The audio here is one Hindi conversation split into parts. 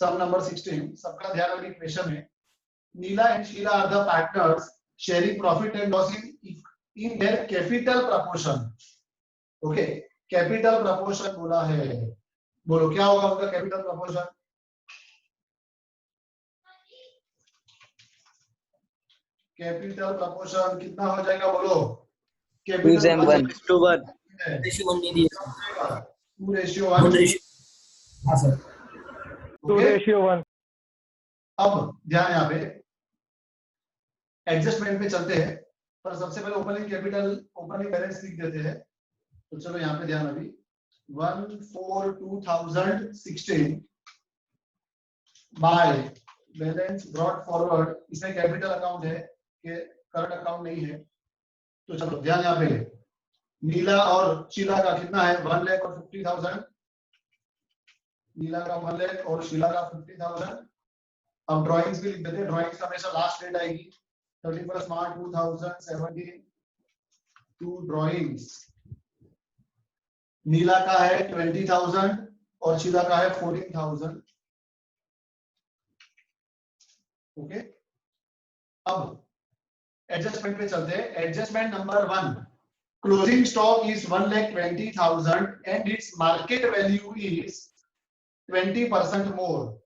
सम नंबर 16 सबका ध्यान अभी क्वेश्चन है। Neela and Sheela are the partners sharing profit and loss in their capital proportion. Okay, capital proportion बोला है, बोलो क्या होगा उनका कैपिटल प्रपोर्शन? कैपिटल प्रपोर्शन कितना हो जाएगा बोलो? कैपिटल 2:1 रेशियो 1 नहीं दिया 2:1। हाँ सर 2:1। अब ध्यान यहाँ पे एडजस्टमेंट पे चलते हैं, पर सबसे पहले ओपनिंग कैपिटल ओपनिंग बैलेंस लिख देते हैं। तो चलो यहाँ पे ध्यान अभी 1/4/2016 बाय बैलेंस ब्रॉट फॉरवर्ड, इसमें कैपिटल अकाउंट है कि करंट अकाउंट नहीं है। तो चलो ध्यान यहाँ पे नीला और शीला का कितना है 1,50,000। नीला का 1 लाख और शीला का 50,000। अब ड्राइंग्स भी लिख देते हैं, ड्राइंग्स हमेशा लास्ट डेट आएगी 31 मार्च 2017 टू ड्राइंग्स। नीला का है 20,000 और शीला का है 14,000। ओके, अब एडजस्टमेंट पे चलते हैं। Adjustment number 1, closing stock is 1,20,000 and its market value is 20% मोर।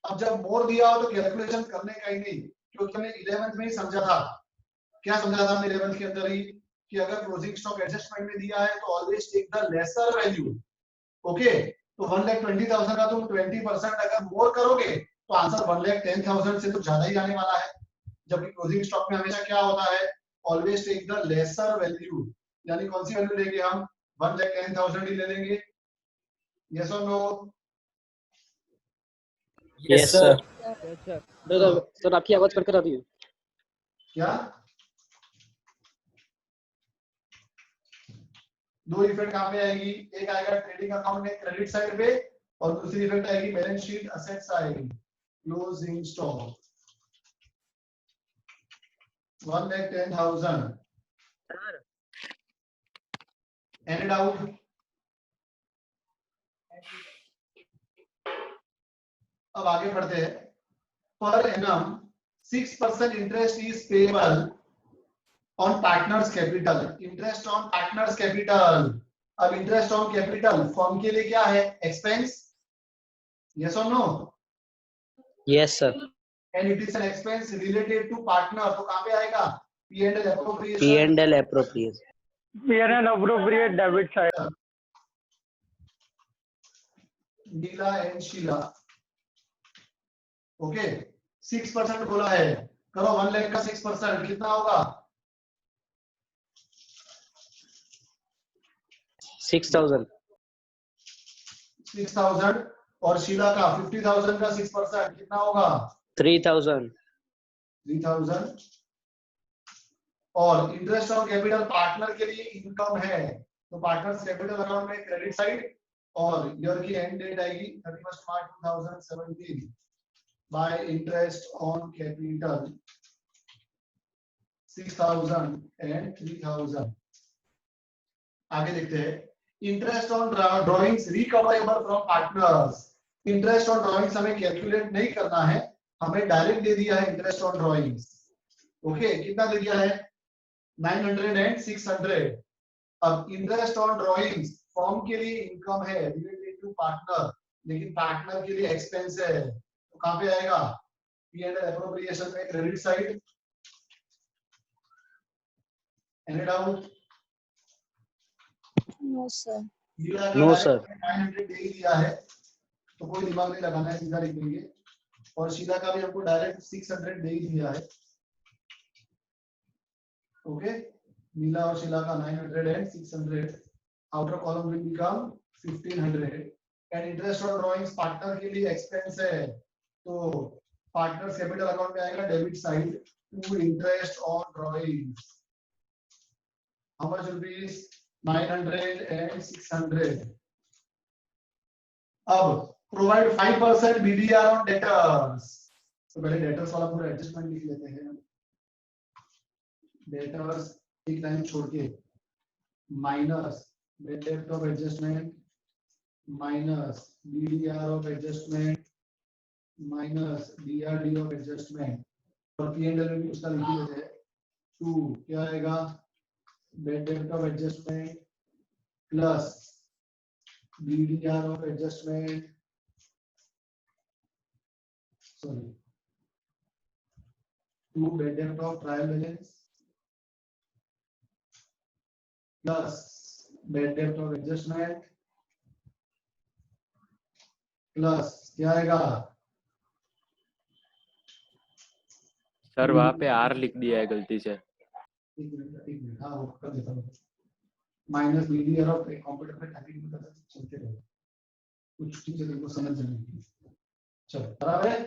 अब जब मोर दिया हो तो कैलकुलेशन करने का ही नहीं, क्योंकि हमने 11th में ही समझा था। क्या समझा था हमने 11th के अंदर ही कि अगर क्लोजिंग स्टॉक एडजस्टमेंट में दिया है तो always take the lesser value. Okay, तो 1,20,000 का तुम 20% अगर मोर करोगे तो आंसर 1,10,000 से तो ज्यादा ही आने वाला है। जबकि क्लोजिंग स्टॉक में हमेशा क्या होता है, always take the lesser value. यानी कौन सी वैल्यू लेंगे हम? 1,10,000 ही ले लेंगे। यस और नो? यस सर सर आपकी आवाज कट कर आ रही है। क्या दो इफेक्ट कहां पे आएगी? एक आएगा ट्रेडिंग अकाउंट में क्रेडिट साइड पे और दूसरी इफेक्ट आएगी balance sheet asset side closing stock 1,10,000। Any doubt? अब आगे बढ़ते हैं। Per annum 6% interest is payable on partners capital. Interest on partners capital. अब इंटरेस्ट ऑन कैपिटल फर्म के लिए क्या है? एक्सपेंस। यस और no? Yes sir. And it is an expense related to partner. तो कहां पे आएगा? P&L appropriation। P&L appropriation। P&L appropriate debit side। Neela and Sheela. Okay, 6% बोला है, करो 1 लाख का 6% कितना होगा? 6,000। 6,000 और शीला का 50,000 का 6% कितना होगा? 3,000। 3,000। और इंटरेस्ट ऑन कैपिटल पार्टनर के लिए इनकम है, तो पार्टनर्स कैपिटल अकाउंट में क्रेडिट साइड और ईयर की एंड डेट आएगी 31 मार्च 2017 bye interest on capital 6,000 and 3,000। आगे देखते हैं। Interest on drawings recoverable from partners. Interest on drawings हमें कैलकुलेट नहीं करना है, हमें डायरेक्ट दे दिया है इंटरेस्ट ऑन ड्राइंग्स। ओके, कितना दे दिया है? 900 एंड 600। अब इंटरेस्ट ऑन ड्राइंग्स फॉर्म के लिए इनकम है रिलेटेड टू पार्टनर, लेकिन पार्टनर के लिए एक्सपेंस है, तो कहां पे आएगा? P&L एप्रोप्रिएशन में credit side. Any doubt? No sir. No sir. 900 दे ही दिया है तो कोई दिमाग नहीं लगाना है, सीधा लिख देंगे। और शीला का भी हमको डायरेक्ट 600 दे ही दिया है। ओके, नीला और शीला का 900 and 600। Outer column will become 1500। And interest on drawings partner के लिए एक्सपेंस है, तो पार्टनर्स कैपिटल अकाउंट में आएगा debit side to interest on drawings. How much rupees? 900 and 600। अब प्रोवाइड 5% BDR ऑन डेटर्स। तो पहले डेटर्स वाला पूरा एडजस्टमेंट लिख लेते हैं। डेटर्स एक लाइन छोड़ के minus date of adjustment minus BDR of adjustment minus DRD of adjustment और P&L में भी उसका लिख ही देते हैं 2 क्या आएगा बैड डेब्ट of adjustment plus BDR of adjustment sorry 2 bad debt of trial balance plus bad debt of adjustment plus क्या आएगा सर वहाँ पे आर लिख दिया है गलती से। एक मिनट हाँ वो कर देता हूँ माइनस BDR ऑफ कंप्यूटर पे टाइपिंग में करते चलते रहो कुछ चीजें तुमको समझ जाएंगी चलो बराबर है।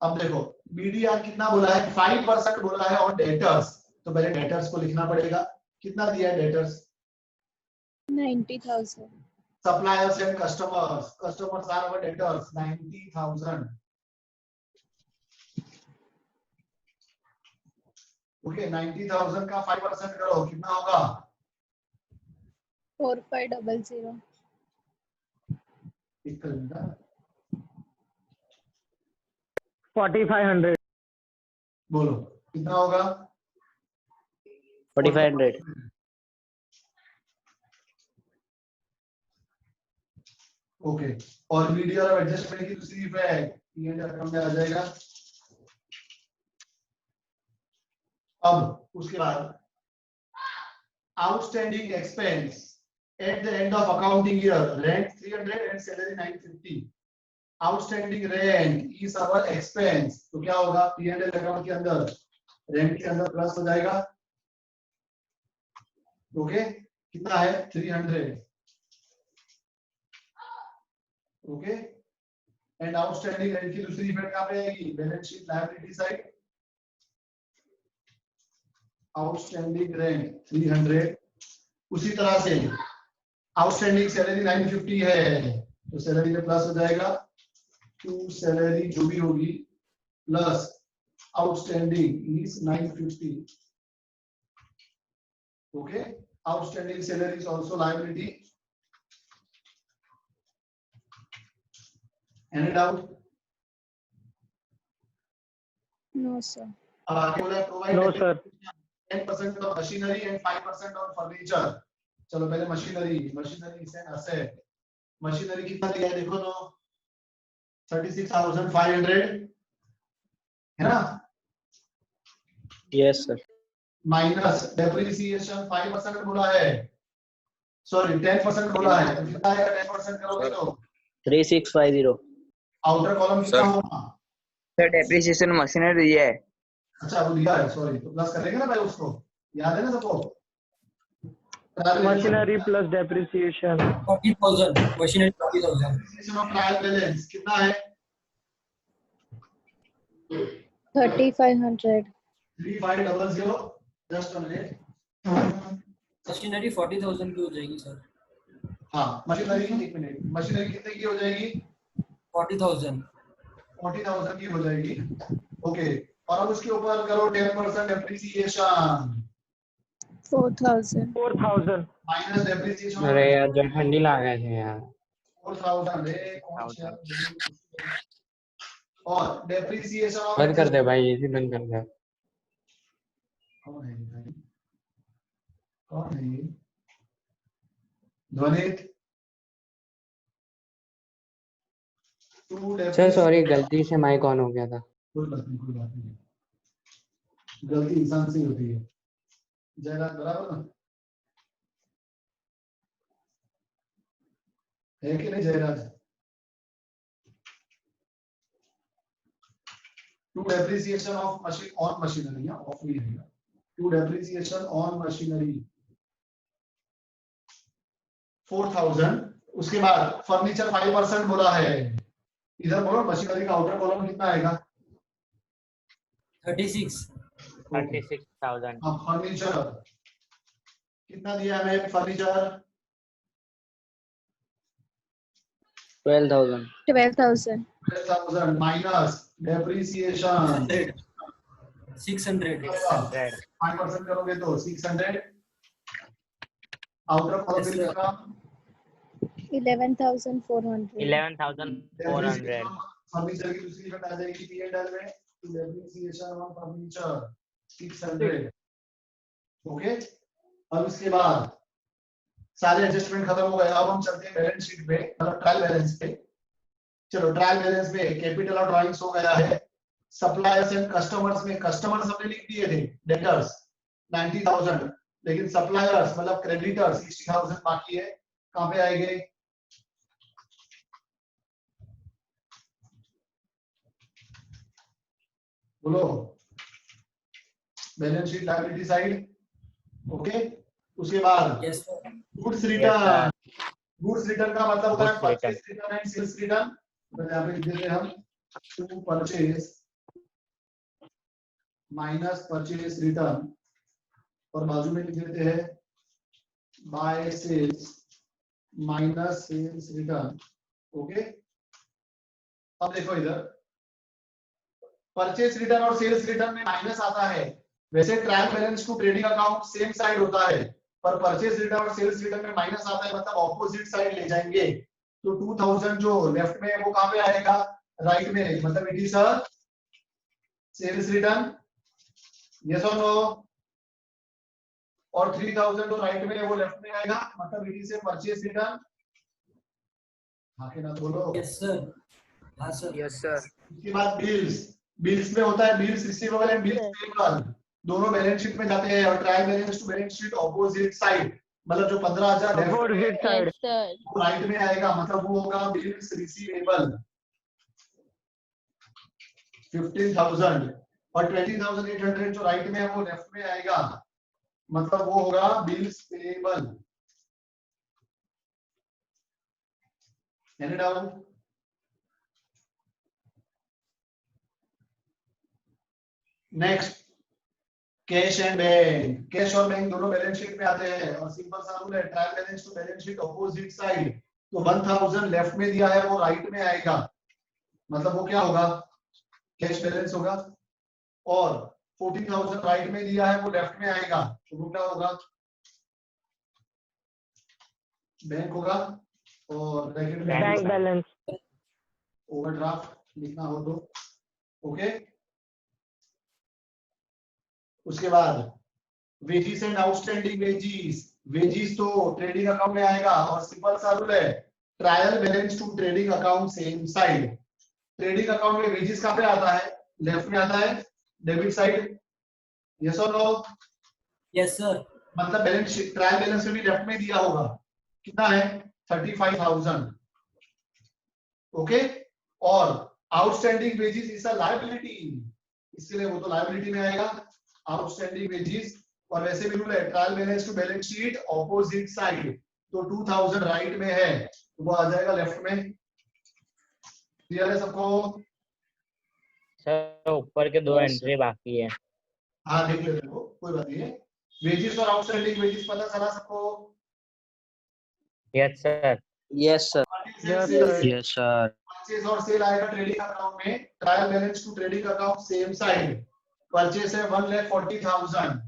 अब देखो BDR कितना बोला है 5% बोला है और डेटर्स तो पहले डेटर्स को लिखना पड़ेगा कितना दिया है debtors 90,000. suppliers and customers are our debtors 90,000 okay 90,000 का 5% करो कितना होगा 4500. एक मिनट 4500. बोलो कितना होगा 4500. ओके और मीडिया और एडजस्टमेंट की दूसरी इफेक्ट P&L अकाउंट में आ जाएगा। अब उसके बाद outstanding expense at the end of accounting year rent 300 and salary 950 outstanding rent is our expense तो क्या होगा P&L अकाउंट के अंदर रेंट के अंदर प्लस हो जाएगा ओके कितना है 300 ओके एंड आउटस्टैंडिंग रेंट की दूसरी इफेक्ट कहां पे आएगी balance sheet liability side outstanding rent 300 उसी तरह से आउटस्टैंडिंग सैलरी 950 है तो सैलरी में प्लस हो जाएगा टू सैलरी जो भी होगी plus outstanding is 950 okay outstanding salary is also liability any doubt No, sir. No, sir. 10% on machinery and 5% on furniture. चलो पहले machinery is an asset machinery कितना दिया है देखो तो 36,500 है ना Yes, sir. माइनस डेप्रिसिएशन 5% बोला है सॉरी 10% बोला है तो कितना आएगा 10% करोगे तो 3650. आउटर कॉलम कितना होगा सर डेप्रिसिएशन मशीनरी है। अच्छा वो दिया है सॉरी तो प्लस करेंगे ना भाई उसको याद है ना सबको Machinery plus depreciation. 40,000 machinery 40,000 depreciation of trial balance कितना है 3,500. 3500 जस्ट अ मिनट मशीनरी 40,000 की हो जाएगी सर। हाँ मशीनरी एक मिनट मशीनरी कितने की हो जाएगी 40,000 40,000 की हो जाएगी ओके और अब उसके ऊपर करो 10% डेप्रिसिएशन 4,000. 4,000. माइनस डेप्रिसिएशन अरे यार जल ठंडी लगा है यार 4,000 रे कौन सा और डेप्रिसिएशन ऑफ बंद कर दे भाई एसी बंद कर दे। कौन है ये भाई कौन है ये ध्वनित सर सॉरी गलती से माइक ऑन हो गया था। कोई बात नहीं गलती इंसान से ही होती है जयराज बराबर ना है कि नहीं Jayraj to depreciation of machine on machinery of भी रहेगा टू डेप्रिसिएशन ऑन मशीनरी 4,000 उसके बाद फर्नीचर 5% बोला है इधर बोलो मशीनरी का आउटर कॉलम कितना आएगा 36,000 हाँ फर्नीचर कितना दिया है फर्नीचर 12,000. 12,000. 12,000 माइनस डेप्रिसिएशन 600 5% करोगे तो 600 आउटर कॉलम कितना 11,400. 11,400. फर्नीचर की दूसरी इफेक्ट आ जाएगी P&L में, डेप्रिसिएशन ऑन फर्नीचर 600. ओके, अब इसके बाद सारे एडजस्टमेंट खत्म हो गए. अब हम चलते हैं बैलेंस शीट पे, मतलब ट्रायल बैलेंस पे. चलो ट्रायल बैलेंस में कैपिटल और ड्राइंग्स हो गया है. सप्लायर्स एंड कस्टमर्स में कस्टमर्स हमने लिख दिए थे, डेटर्स 90,000, लेकिन सप्लायर्स मतलब क्रेडिटर्स 60,000 बाकी है. कहां पे आएंगे? बोलो. Balance sheet liability side. Okay, उसके बाद Yes, sir. Goods return. Goods return का मतलब होता है Goods return. Purchase return and sales return. तो यहां पे लिख देते हैं हम to purchase minus purchase return, और बाजू में लिख देते हैं by sales minus sales return. Okay, अब देखो इधर परचेज रिटर्न और सेल्स रिटर्न में माइनस आता है. वैसे trial balance to trading account same side होता है, पर परचेज रिटर्न और सेल्स रिटर्न में माइनस आता है, मतलब ऑपोजिट साइड ले जाएंगे. तो 2000 जो लेफ्ट में है वो कहां पे आएगा? राइट में, मतलब it is a sales return. Yes और नो? और 3000 जो राइट में है वो लेफ्ट में आएगा, मतलब it is a purchase return. हाँ के ना बोलो. Yes, sir. हाँ सर. Yes, sir. उसके बाद बिल्स. बिल्स में होता है bills receivable and bills payable, दोनों बैलेंस शीट में जाते हैं. और trial balance to balance sheet opposite side, मतलब जो 15,000 Opposite side. Yes, sir. Right में आएगा, मतलब वो होगा बिल्स रिसीवेबल 15,000, और 20,800 जो राइट में है वो लेफ्ट में आएगा, मतलब वो होगा bills payable. Any doubt? Next cash and bank. Cash और बैंक दोनों बैलेंस शीट में आते हैं, और सिंपल सा रूल है trial balance to balance sheet opposite side. तो 1000 लेफ्ट में दिया है वो राइट में आएगा, मतलब वो क्या होगा? कैश बैलेंस होगा. और 14,000 राइट में दिया है वो लेफ्ट में आएगा, तो वो क्या होगा? बैंक होगा. और Bank balance. ओवरड्राफ्ट लिखना हो तो. ओके, उसके बाद wages and outstanding wages. Wages तो ट्रेडिंग अकाउंट में आएगा, और सिंपल सा रूल है trial balance to trading account same side. Trading account में वेजीज कहां पे आता है? लेफ्ट में आता है, डेबिट साइड. यस और नो? Yes, sir. मतलब बैलेंस ट्रायल बैलेंस में भी लेफ्ट में दिया होगा. कितना है? 35,000. ओके, और outstanding veggies is a liability, इसलिए वो तो लायबिलिटी में आएगा आउटस्टैंडिंग वेजीज. और वैसे भी रूल है trial balance to balance sheet opposite side. तो 2000 राइट में है, तो वो आ जाएगा लेफ्ट में. क्लियर है सबको? सर ऊपर के दो Yes, एंट्री बाकी है. हाँ देख लेते हो, कोई बात नहीं है. वेजीज और आउटस्टैंडिंग वेजीज पता चला सबको? Yes sir. Yes, sir. Yes, sir. Yes, sir. Purchase और सेल आएगा ट्रेडिंग अकाउंट में. Trial balance to trading account same side. Purchase है 1,40,000,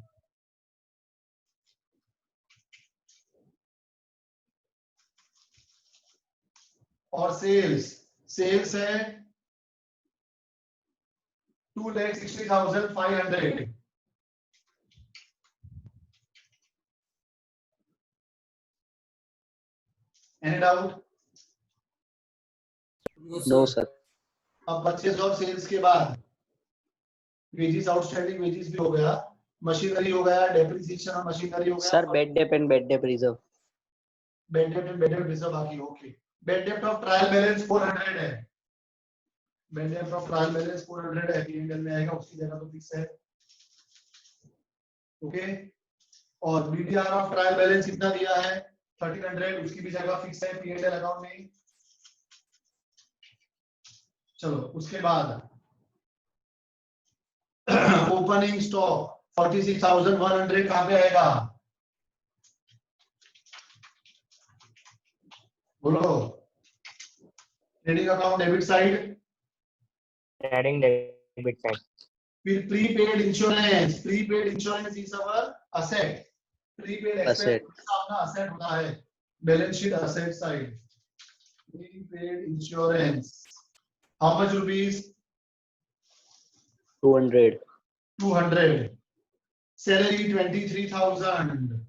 और सेल्स है 2,60,500. Any doubt? No, sir. अब परचेज और सेल्स के बाद वेजीज आउटस्टैंडिंग वेजीज भी हो गया, मशीनरी हो गया, डेप्रिसिएशन और मशीनरी हो गया. Sir, bad debt and bad debt reserve. Bed dept and bed dept reserve बाकी. Okay, bed dept of trial balance 400 है. Bed dept of trial balance 400 है, P&L में आएगा, उसकी जगह तो फिक्स है. ओके, और बीटीआर ऑफ ट्रायल बैलेंस कितना दिया है? 1300, उसकी भी जगह फिक्स है P&L अकाउंट में. चलो उसके बाद ओपनिंग स्टॉक 46,100 कहां पे आएगा? बोलो. Trading account debit side. Trading debit side. फिर prepaid insurance. Prepaid insurance is our asset. Prepaid Asset. Expense अपना असेट होता है, balance sheet asset side. Prepaid insurance. How much rupees? 200. 200. Salary 23,000.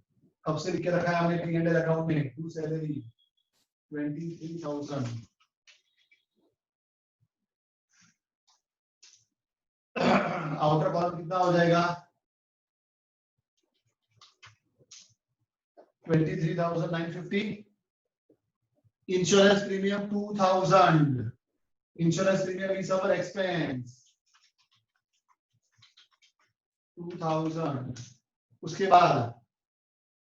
कब से लिख के रखा है हमने P&L अकाउंट में? To salary 23,000. आउटर कॉलम कितना हो जाएगा? 23,950. Insurance premium 2,000. Insurance premium is our expense. 2,000. उसके बाद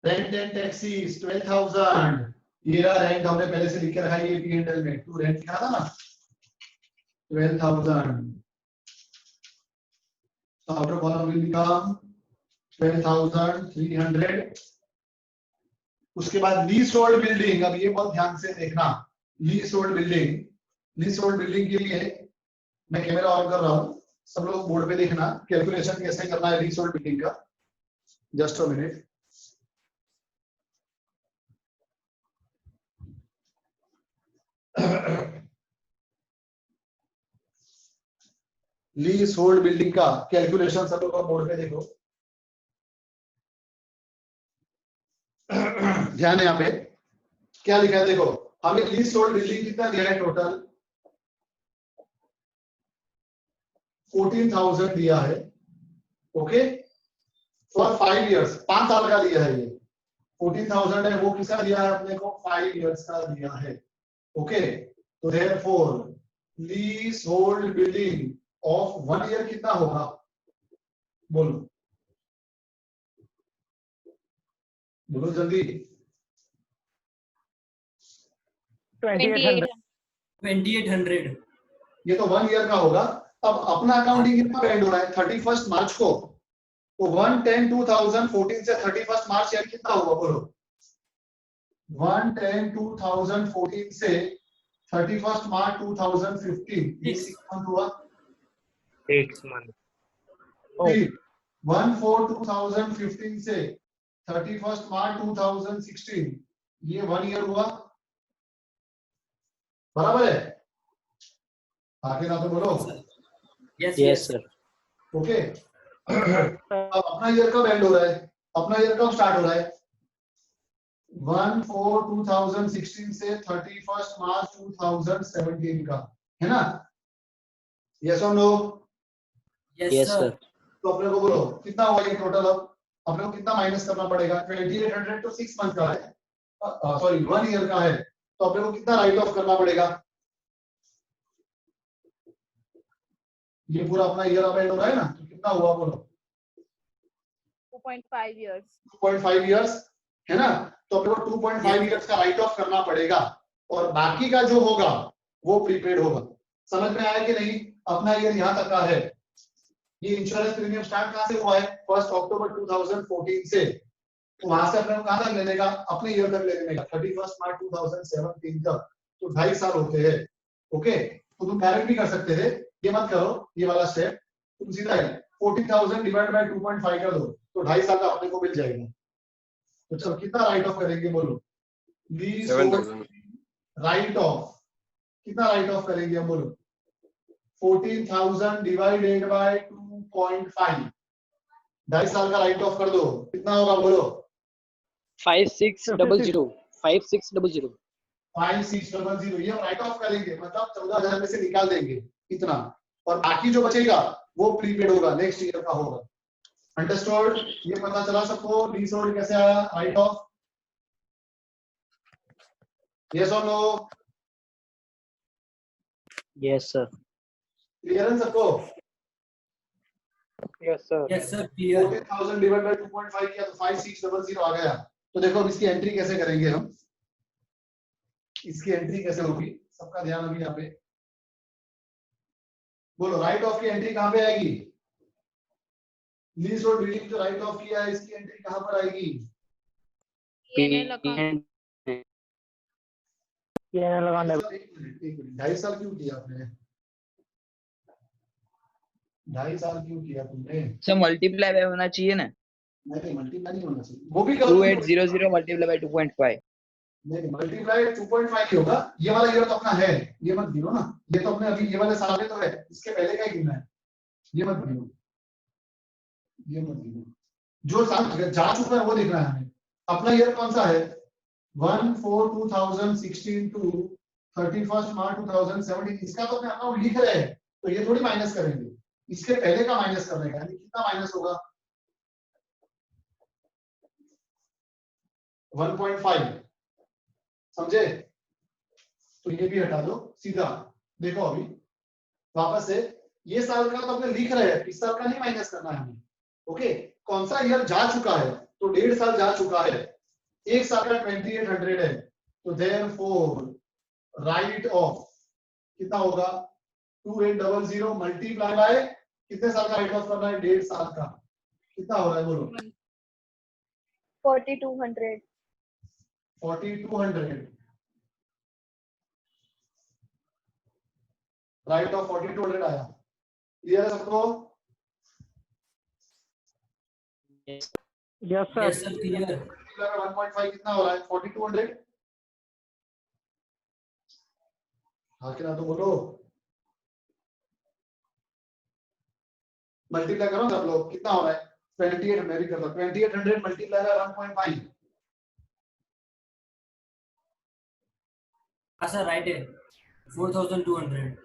रेंट एंड टैक्सीज 12,000. ये रहा रेंट, हमने पहले से लिख के रखा है ये P&L में. टू रेंट लिखा था ना 12,000. So outer column will become 12,300. उसके बाद लीज होल्ड बिल्डिंग. अब ये बहुत ध्यान से देखना. लीज होल्ड बिल्डिंग के लिए मैं कैमरा ऑन कर रहा हूँ. सब लोग बोर्ड पे देखना कैलकुलेशन कैसे करना है लीज होल्ड बिल्डिंग का. Just a minute. Lease hold building का कैलकुलेशन सब लोग बोर्ड पे देखो. ध्यान है यहाँ पे क्या लिखा है देखो. हमें लीज होल्ड बिल्डिंग कितना दिया है? टोटल 14,000 दिया है. Okay for 5 years. 5 साल का दिया है. ये 14,000 है वो किसका दिया है अपने को? 5 इयर्स का दिया है. ओके तो therefore lease hold building of 1 year कितना होगा? बोलो बोलो जल्दी. 2800. 2800. ये तो 1 ईयर का होगा. अब अपना अकाउंटिंग कितना एंड हो रहा है? 31 मार्च को. तो 1/10/2014 से 31 मार्च यार कितना होगा? बोलो 1/10/2014 से 31 मार्च 2015. ये 6 मंथ हुआ. 6 months. Oh, 1/4/2015 से 31 मार्च 2016. ये 1 ईयर हुआ. बराबर है? आगे ना तो बोलो. Yes, Yes, sir. ओके अब अपना ईयर कब एंड हो रहा है? अपना ईयर कब स्टार्ट हो रहा है? 1/4/2016 से 31 मार्च 2017 का है ना? यस और नो? Yes, sir. तो अपने को बोलो कितना हुआ ये टोटल. अब अपने को कितना माइनस करना पड़ेगा? 2800 तो 6 मंथ का है. सॉरी 1 ईयर का है. तो अपने को कितना राइट ऑफ करना पड़ेगा? ये पूरा अपना ईयर अब एंड हो रहा है ना. तो कितना हुआ बोलो? 2.5 years. 2.5 इयर्स है ना. तो अपने को 2.5 इयर्स का राइट ऑफ करना पड़ेगा. और बाकी का जो होगा वो प्रीपेड होगा. समझ में आया कि नहीं? अपना ईयर यहाँ तक का है. ये इंश्योरेंस प्रीमियम स्टार्ट कहाँ से हुआ है? 1 अक्टूबर 2014 से. तो वहां से अपने को कहाँ तक लेने का? अपने ईयर तक लेने का 31 मार्च 2017 तक. तो 2.5 साल होते हैं. ओके तो तुम डायरेक्ट भी कर सकते थे. ये मत करो ये वाला स्टेप. तुम सीधा 14,000 डिवाइड बाय 2.5 कर दो तो 2.5 साल का अपने को मिल जाएगा. तो चलो कितना राइट ऑफ करेंगे बोलो? लीज 7,000. राइट ऑफ कितना राइट ऑफ करेंगे हम बोलो? 14,000 डिवाइडेड बाय 2.5. 2.5 साल का राइट ऑफ कर दो. कितना होगा बोलो? 5600. 5600. 5600. ये हम राइट ऑफ करेंगे मतलब 14,000 में से निकाल देंगे इतना. और बाकी जो बचेगा वो प्रीपेड होगा. नेक्स्ट ईयर का होगा. अंडरस्टूड? ये पता चला सबको लीज होल्ड कैसे आया? Right of. यस और नो? Yes, sir. क्लियर है सबको? yes, sir. Yes, sir. Clear. 14,000 divide by 2.5 किया तो 5600 आ गया. तो देखो अब इसकी एंट्री कैसे करेंगे हम? इसकी एंट्री कैसे होगी? सबका ध्यान अभी यहाँ पे. बोलो राइट ऑफ की एंट्री कहाँ पे आएगी? लीज होल्ड बिल्डिंग जो राइट ऑफ किया है इसकी एंट्री कहाँ पर आएगी? P&L account. P&L account. 2.5 साल क्यों किया आपने? 2.5 साल क्यों किया तुमने? सर मल्टीप्लाई बाय होना चाहिए ना. नहीं मल्टीप्लाई नहीं होना चाहिए. वो भी करो. 2800 मल्टीप्लाई बाय 2.5. नहीं मल्टीप्लाई 2.5 ही होगा। ये वाला ईयर तो अपना है, ये मत गिनो ना, ये तो अपने अभी ये वाले साल में तो है, इसके पहले का ही गिनना है, ये मत गिनो, ये मत गिनो। जो साल जा चुका है वो देखना है हमें। अपना ईयर कौन सा है? 1/4/2016 टू 31 मार्च 2017। इसका तो अपने अकाउंट लिख रहे हैं, तो ये थोड़ी माइनस करेंगे, इसके पहले का माइनस करने का, यानी कितना माइनस होगा? 1.5, समझे? तो ये भी हटा दो सीधा। देखो अभी वापस से, ये साल का तो अपने लिख रहे हैं, इस साल का नहीं माइनस करना है हमें। ओके, कौन सा ईयर जा चुका है? तो 1.5 साल जा चुका है, एक साल का 2800 है, तो देयरफॉर राइट ऑफ कितना होगा? 2800 मल्टीप्लाई बाय कितने साल का राइट ऑफ करना है? 1.5 साल का। कितना हो रहा है बोलो? 4200 4200 राइट ऑफ 4200 आया। क्लियर है सबको? Yes yes sir. Sir clear. 1.5 कितना हो रहा है? 4200। हाँ कि ना तो बोलो, मल्टीप्लाई करो सब लोग, कितना हो रहा है? 2800 मेरी कर दो, 2800 मल्टीप्लाई बाय 1.5। हाँ सर राइट है 4200।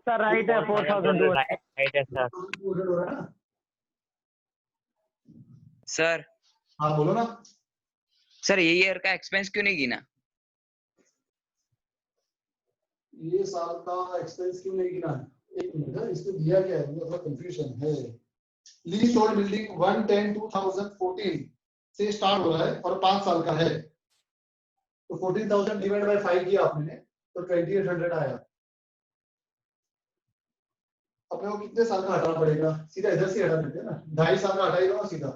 सर राइट है 4200। राइट है सर। 200 हो रहा है ना? सर हाँ बोलो ना। सर ये ईयर का एक्सपेंस क्यों नहीं गिना? ये साल का एक्सपेंस क्यों नहीं गिना है? एक मिनट है, इसमें दिया क्या है? मुझे थोड़ा कंफ्यूजन है। लीज होल्ड बिल्डिंग 1/10/2014 से स्टार्ट हो रहा है और 5 साल का है, तो 14,000 डिवाइड बाय 5 किया आपने, तो 2800 आया। अपने को कितने साल का हटाना पड़ेगा? सीधा इधर से हटा देते हैं ना, 2.5 साल का हटा ही दो सीधा।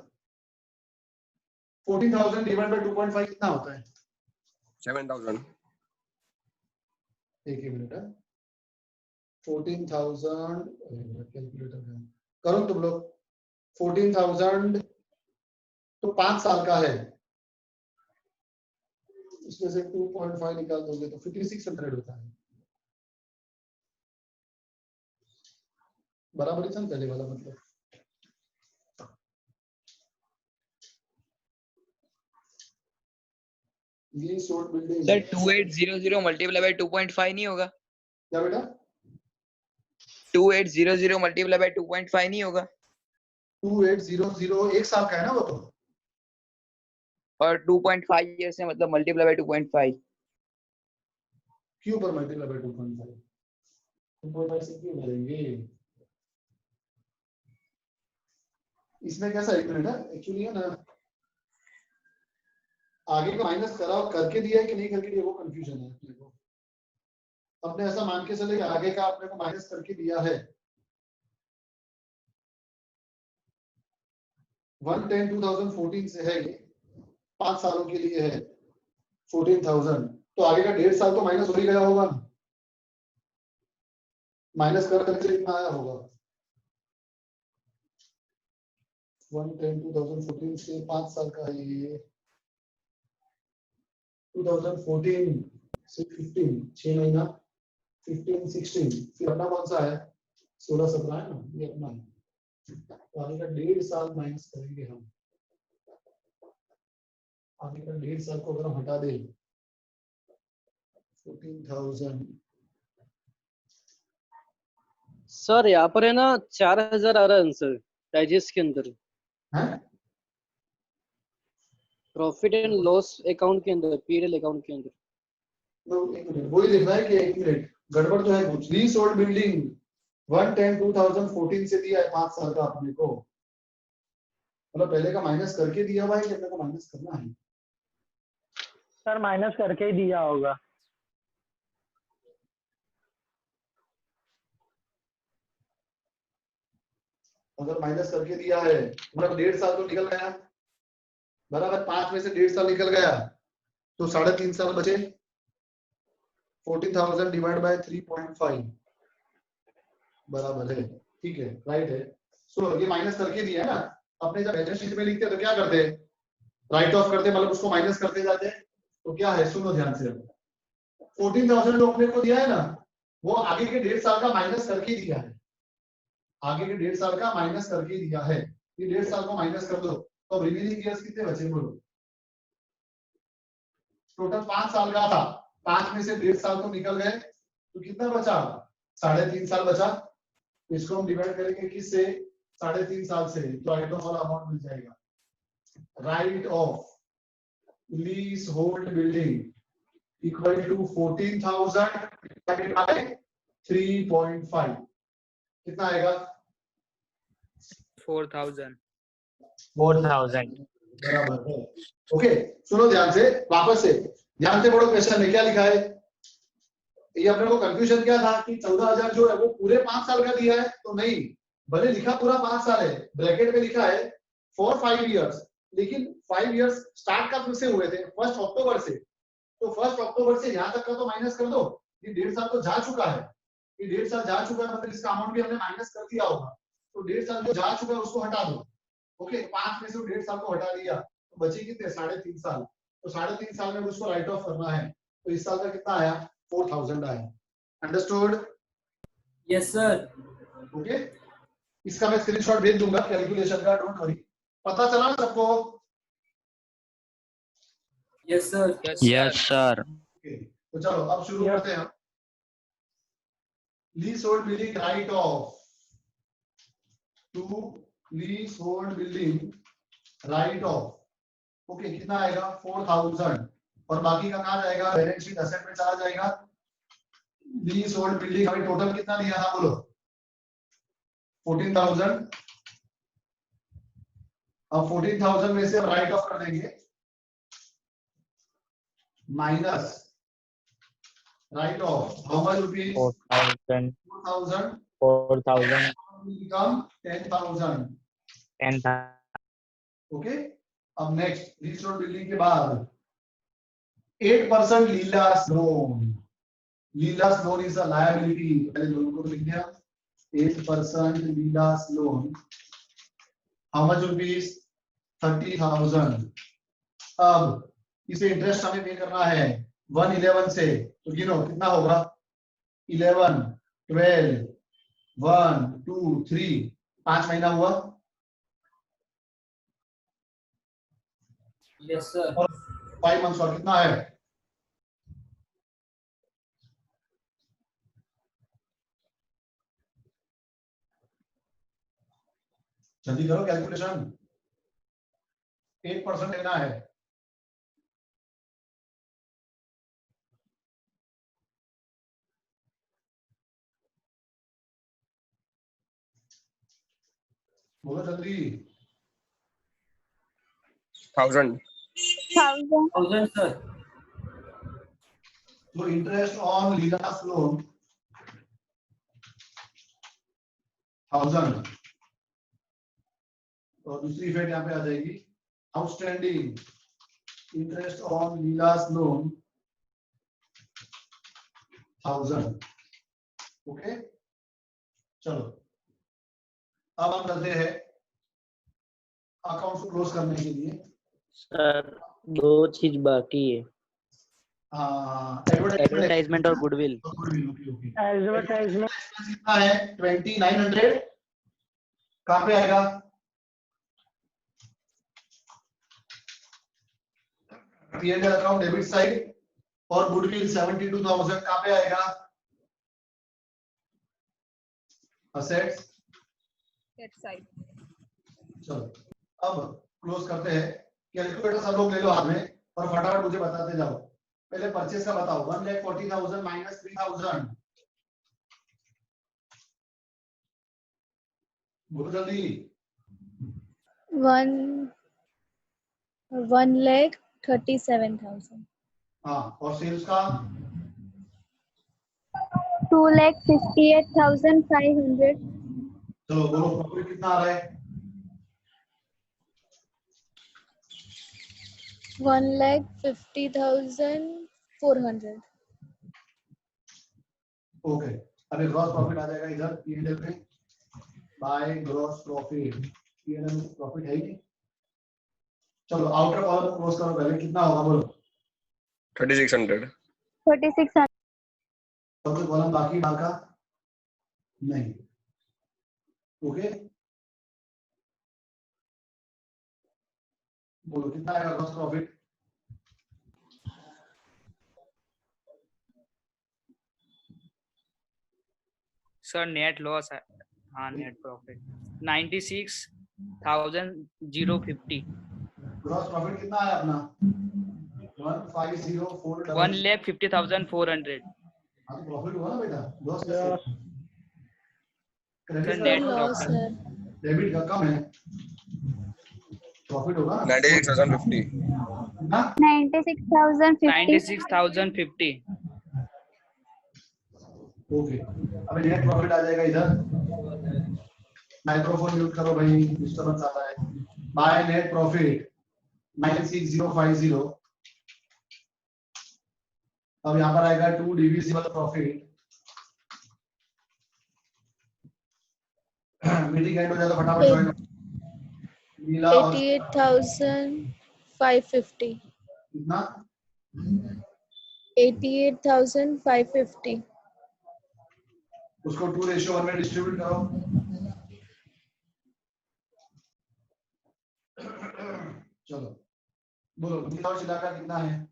14,000 डिवाइड बाय 2.5 कितना होता है? 7,000। एक ही मिनट है। 14,000 कैलकुलेटर करो तुम लोग। 14,000 तो 5 साल का है, इसमें से 2.5 निकाल दोगे तो 5600 होता है। बराबर ही था पहले वाला, मतलब ये short building. Sir 2800 multiply by 2.5 नहीं होगा? क्या बेटा? 2800 मल्टीप्लाई बाय 2.5 नहीं होगा? 2800 एक साल का है ना वो तो। और 2.5 ईयर से मतलब मल्टीप्लाई बाय 2.5। क्यों पर मल्टीप्लाई बाय 2.5? 2.5 से क्यों करेंगे? इसमें कैसा एक मिनट है, एक्चुअली है ना, आगे का माइनस करा करके दिया है कि नहीं करके दिया, वो कंफ्यूजन है अपने को। अपने ऐसा मान के चले कि आगे का अपने को माइनस करके दिया है। 1/10/2014 से है, ये 5 सालों के लिए है 14,000, तो आगे का 1.5 साल तो माइनस हो ही गया होगा ना, माइनस कर करके इतना आया होगा। 1/10/2014 से 5 साल का है ये। 2014 से 15 6 महीना, 15 16 फिर अपना कौन सा है? 16-17 है ना, ये अपना है। तो आगे का 1.5 साल माइनस करेंगे हम। आगे का 1.5 साल को अगर हम हटा दें 14,000, सर यहाँ पर है ना 4000 आ रहा है आंसर डाइजेस्ट के अंदर, है प्रॉफिट एंड लॉस अकाउंट के अंदर, पीएल अकाउंट के अंदर। तो एक मिनट वही लिख रहा है कि एक मिनट गड़बड़ तो है कुछ। रीसोल्ड बिल्डिंग 1/10/2014 से दिया है 5 साल का अपने को, मतलब पहले का माइनस करके दिया हुआ है कि अपने को माइनस करना है? सर माइनस करके ही दिया होगा। अगर माइनस करके दिया है मतलब 1.5 साल तो निकल गया बराबर, 5 में से 1.5 साल निकल गया तो 3.5 साल बचे। 14,000 डिवाइड बाय 3.5 बराबर है, ठीक है, राइट है। सो ये माइनस करके दिया है ना, अपने जब बैलेंस शीट में लिखते हैं तो क्या करते हैं? राइट ऑफ करते, मतलब उसको माइनस करते जाते हैं, तो क्या है, सुनो ध्यान से। 14,000 जो अपने को दिया है ना, वो आगे के 1.5 साल का माइनस करके ही दिया है, आगे के 1.5 साल का माइनस करके दिया है। ये 1.5 साल को माइनस कर दो तो रिमेनिंग ईयर्स कितने बचे बोलो। टोटल 5 साल का था, 5 में से 1.5 साल तो निकल गए, तो कितना बचा, 3.5 साल बचा। इसको हम डिवाइड करेंगे किससे, 3.5 साल से, तो राइट ऑफ वाला अमाउंट मिल जाएगा। Write off lease hold building equal to 14,000 divided by 3.5, कितना आएगा, 4,000 बराबर है। ओके, सुनो ध्यान से, वापस से ध्यान से पढ़ो क्वेश्चन में क्या लिखा है। ये अपने को कंफ्यूजन क्या था कि 14,000 जो है वो पूरे 5 साल का दिया है, तो नहीं, भले लिखा पूरा 5 साल है, ब्रैकेट में लिखा है फॉर 5 इयर्स, लेकिन 5 इयर्स स्टार्ट कब से हुए थे, 1 अक्टूबर से, तो 1 अक्टूबर से यहाँ तक का तो माइनस कर दो। ये 1.5 साल तो जा चुका है, ये 1.5 साल जा चुका है, मतलब इसका अमाउंट भी हमने माइनस कर दिया होगा, तो 1.5 साल जो जा चुका है उसको हटा दो। ओके, 5 में से 1.5 साल को हटा दिया तो बचे कितने, 3.5 साल, तो 3.5 साल में उसको राइट ऑफ करना है, तो इस साल का कितना आया, 4,000 आया। अंडरस्टूड? Yes sir. ओके, इसका मैं स्क्रीनशॉट भेज दूंगा कैलकुलेशन का, डोंट वरी। पता चला ना सबको? Yes sir. Yes sir. Okay, तो चलो अब शुरू करते हैं। Lease hold building write off to lease hold building write off, okay, कितना आएगा, 4,000, और बाकी का कहाँ जाएगा, बैलेंस शीट एसेट में चला जाएगा। लीज होल्ड बिल्डिंग हमें टोटल कितना दिया था बोलो, 14,000। अब 14,000 में से राइट ऑफ कर देंगे, minus write off how much rupees, 4,000 become 10,000। Okay, अब नेक्स्ट लीज होल्ड बिल्डिंग के बाद 8% लीलास लोन, लीलास लोन इज अ लायबिलिटी, पहले लोन को लिख दिया, 8% लीलास लोन, हाउ मच रुपीज, 30,000। अब इसे इंटरेस्ट हमें पे करना है 111 से, तो गिनो कितना होगा, 11, 12, 1, 2, 3, 5 महीना हुआ, यस सर। और 5 मंथ्स और कितना है, जल्दी करो कैलकुलेशन, 8% लेना है, बोलो जल्दी। 1,000. 1000 सर। तो इंटरेस्ट ऑन लीलास लोन 1000, और दूसरी इफेक्ट यहाँ पे आ जाएगी, outstanding interest on leelas loan 1000। Okay, चलो अब हम चलते हैं अकाउंट को क्लोज करने के लिए। सर 2 चीज बाकी है, एडवर्टाइजमेंट और गुडविल। एडवर्टाइजमेंट कितना है, 2900, कहाँ पे आएगा, P&L अकाउंट डेबिट साइड, और गुडविल 72,000 कहाँ पे आएगा, असेट्स साइड। चलो अब क्लोज करते हैं। कैलकुलेटर सब लोग ले लो हाथ में और फटाफट मुझे बताते जाओ। पहले परचेस का बताओ, 1,40,000 माइनस 3,000, बोलो जल्दी। 1,37,000। हाँ, और सेल्स का 2,58,500। चलो बोलो प्रॉफिट कितना आ रहा है, 1,50,400। ओके। अभी ग्रॉस प्रॉफिट आ जाएगा इधर P&L में, बाय ग्रॉस प्रॉफिट, P&L में प्रॉफिट है ही नहीं। चलो आउटर कॉलम क्लोज करो, पहले कितना होगा बोलो, 3600. 3600. और कोई कॉलम बाकी बाहर का नहीं। ओके, बोलो कितना आएगा gross profit? Sir net loss है, हाँ नेट प्रॉफिट 96,050. ग्रॉस प्रॉफिट कितना आया अपना? 150,400. 1,50,400. हाँ तो प्रॉफिट हुआ ना बेटा, loss sir credit net Loss, profit, sir. Debit का कम है, प्रॉफिट होगा ना 96,050. ना? 96,050. 96,050. ओके, अब नेट प्रॉफिट आ जाएगा इधर। माइक्रोफोन म्यूट करो भाई, डिस्टर्बेंस आ रहा है। By net profit 96050। अब यहाँ पर आएगा 2 डिविजिबल प्रॉफिट। मीटिंग एंड हो जाए तो फटाफट ज्वाइन। नीला और 88,550. कितना? 88,550. उसको 2:1 में डिस्ट्रीब्यूट करो। चलो बोलो नीला और शीला का कितना है?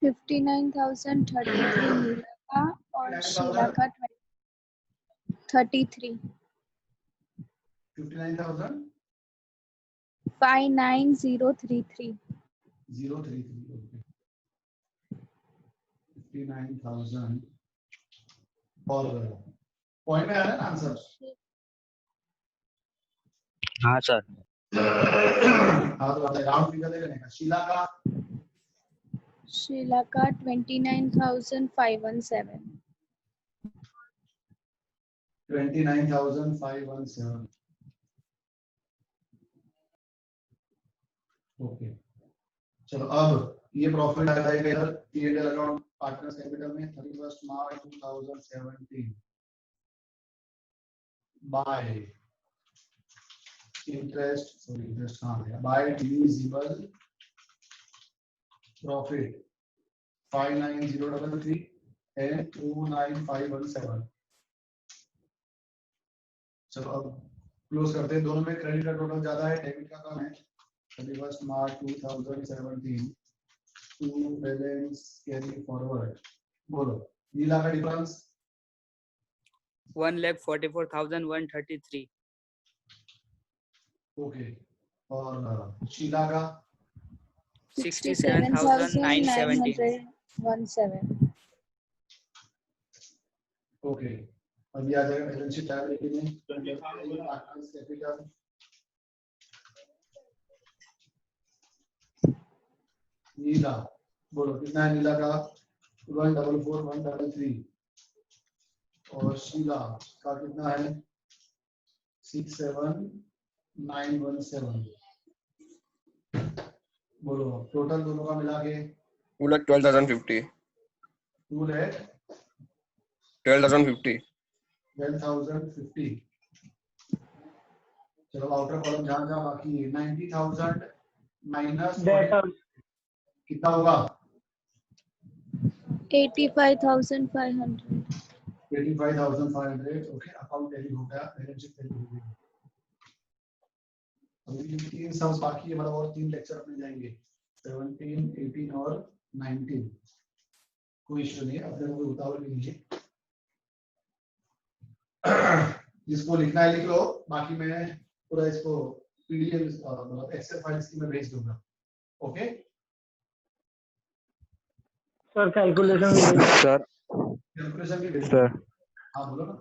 59,033 नीला का और शीला का 33. 59,000 59033. 033। ओके, 59,000 और पॉइंट में आ रहा है ना आंसर? हाँ सर। हाँ तो बताइए, राउंड फिगर ले लेने का। शीला का शीला का 29,517. 29,517। ओके, चलो अब ये प्रॉफिट आ जाएगा इधर P&L अकाउंट पार्टनर्स कैपिटल में 31 मार्च 2017 बाय इंटरेस्ट कहाँ गया? Bye divisible profit 59033 and 29517। चलो अब क्लोज करते हैं। दोनों में क्रेडिट का टोटल ज्यादा है, डेबिट का कम है। 31 मार्च 2017 टू बैलेंस कैरी फॉरवर्ड। बोलो नीला का डिफरेंस 1,44,133. ओके, और शीला का 67,917. 67,917. ओके। अभी आ जाएगा बैलेंस शीट लायबिलिटी में पार्टनर्स कैपिटल नीला। बोलो कितना है नीला का? 144,133 और शीला का कितना है? 67,917। बोलो टोटल दोनों का मिला के 2,12,050. 12,050. 12,050। चलो आउटर कॉलम जहां जहां बाकी है 90,000 माइनस कितना होगा? 85,500. 85,500। ओके, अकाउंट टैली हो गया, बैलेंस शीट टैली हो गई। अभी 3 सम्स बाकी है, मतलब और 3 लेक्चर अपने जाएंगे 17, 18 और 19। कोई इश्यू नहीं है, अपने को उतावल भी नहीं है। जिसको लिखना है लिख लो, बाकी मैं पूरा इसको पीडीएफ मतलब एक्सेल फाइल इसकी मैं भेज दूंगा। ओके सर कैलकुलेशन कैलकुलेशन भी भेज। सर हाँ बोलो ना।